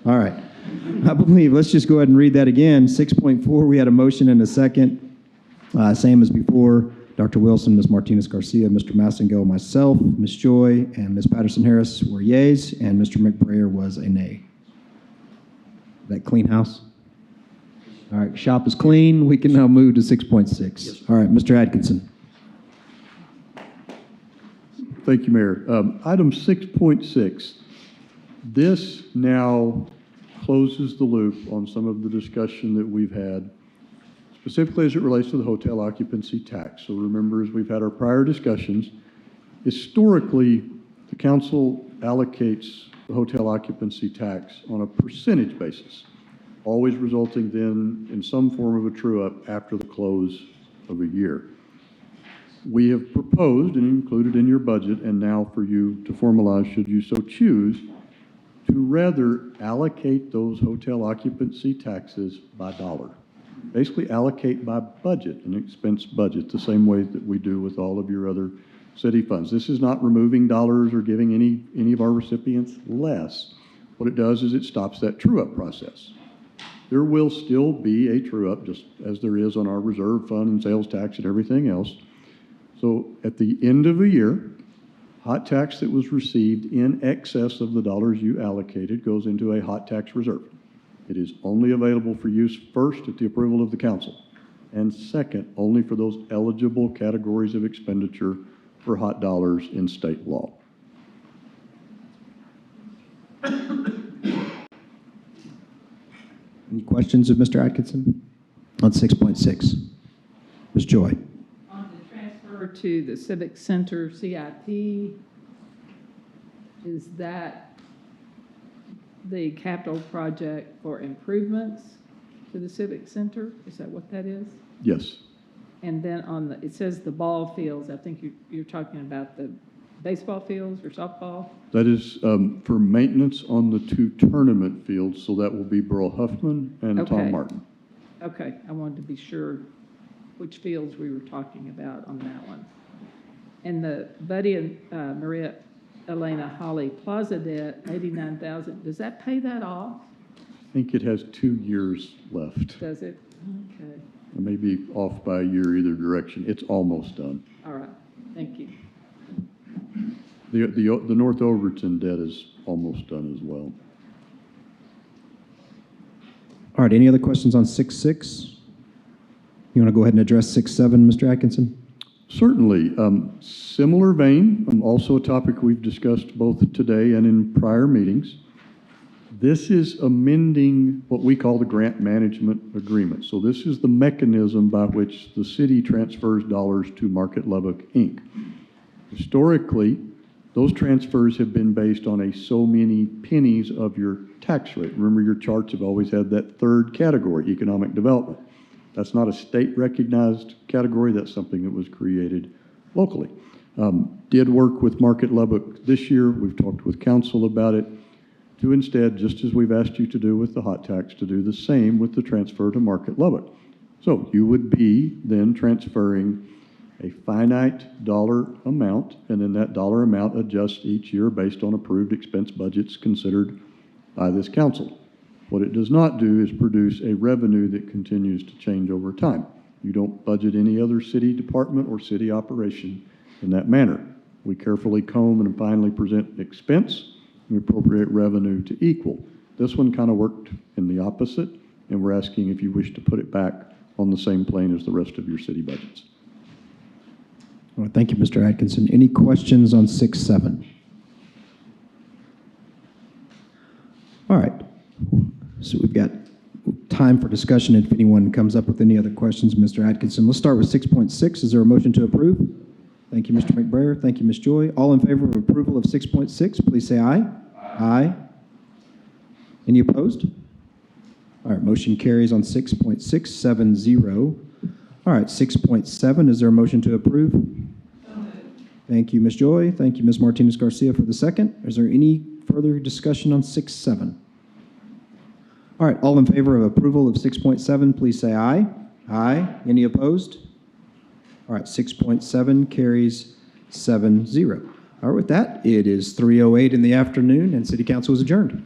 All right. I believe, let's just go ahead and read that again. 6.4, we had a motion and a second. Same as before. Dr. Wilson, Ms. Martinez Garcia, Mr. Massengill, myself, Ms. Joy, and Ms. Patterson Harris were yays, and Mr. McBrayer was a nay. That clean house? All right, shop is clean. We can now move to 6.6. All right, Mr. Atkinson. Thank you, Mayor. Item 6.6. This now closes the loop on some of the discussion that we've had, specifically as it relates to the hotel occupancy tax. So remember, as we've had our prior discussions, historically, the council allocates the hotel occupancy tax on a percentage basis, always resulting then in some form of a true-up after the close of a year. We have proposed and included in your budget, and now for you to formalize should you so choose, to rather allocate those hotel occupancy taxes by dollar. Basically allocate by budget, an expense budget, the same way that we do with all of your other city funds. This is not removing dollars or giving any of our recipients less. What it does is it stops that true-up process. There will still be a true-up, just as there is on our reserve fund and sales tax and everything else. So at the end of a year, hot tax that was received in excess of the dollars you allocated goes into a hot tax reserve. It is only available for use first at the approval of the council, and second, only for those eligible categories of expenditure for hot dollars in state law. Any questions of Mr. Atkinson on 6.6? Ms. Joy. On the transfer to the Civic Center CIP, is that the capital project for improvements to the Civic Center? Is that what that is? Yes. And then on the, it says the ball fields, I think you're talking about the baseball fields or softball? That is for maintenance on the two tournament fields, so that will be Burl Huffman and Okay. Tom Martin. Okay, I wanted to be sure which fields we were talking about on that one. And the Buddy and Maria Elena Holly Plaza debt, $89,000, does that pay that off? I think it has 2 years left. Does it? Okay, It may be off by a year either direction. It's almost done. all right, thank you. The North Overton debt is almost done as well. All right, any other questions on 6.6? You want to go ahead and address 6.7, Mr. Atkinson? Certainly. Similar vein, also a topic we've discussed both today and in prior meetings. This is amending what we call the grant management agreement. So this is the mechanism by which the city transfers dollars to Market Lubbock, Inc. Historically, those transfers have been based on a so many pennies of your tax rate. Remember, your charts have always had that third category, economic development. That's not a state-recognized category. That's something that was created locally. Did work with Market Lubbock this year. We've talked with council about it. To instead, just as we've asked you to do with the hot tax, to do the same with the transfer to Market Lubbock. So you would be then transferring a finite dollar amount, and then that dollar amount adjusts each year based on approved expense budgets considered by this council. What it does not do is produce a revenue that continues to change over time. You don't budget any other city department or city operation in that manner. We carefully comb and finally present expense and appropriate revenue to equal. This one kind of worked in the opposite, and we're asking if you wish to put it back on the same plane as the rest of your city budgets. Well, thank you, Mr. Atkinson. Any questions on 6-7? All right. So we've got time for discussion if anyone comes up with any other questions, Mr. Atkinson. Let's start with 6.6. Is there a motion to approve? Thank you, Mr. McBrayer. Thank you, Ms. Joy. All in favor of approval of 6.6, please say aye. Aye. Any opposed? All right, motion carries on 6.670. All right, 6.7, is there a motion to approve? Thank you, Ms. Joy. Thank you, Ms. Martinez Garcia, for the second. Is there any further discussion on 6.7? All right, all in favor of approval of 6.7, please say aye. Aye. Any opposed? All right, 6.7 carries 7-0. All right, with that, it is 3:08 in the afternoon, and City Council is adjourned.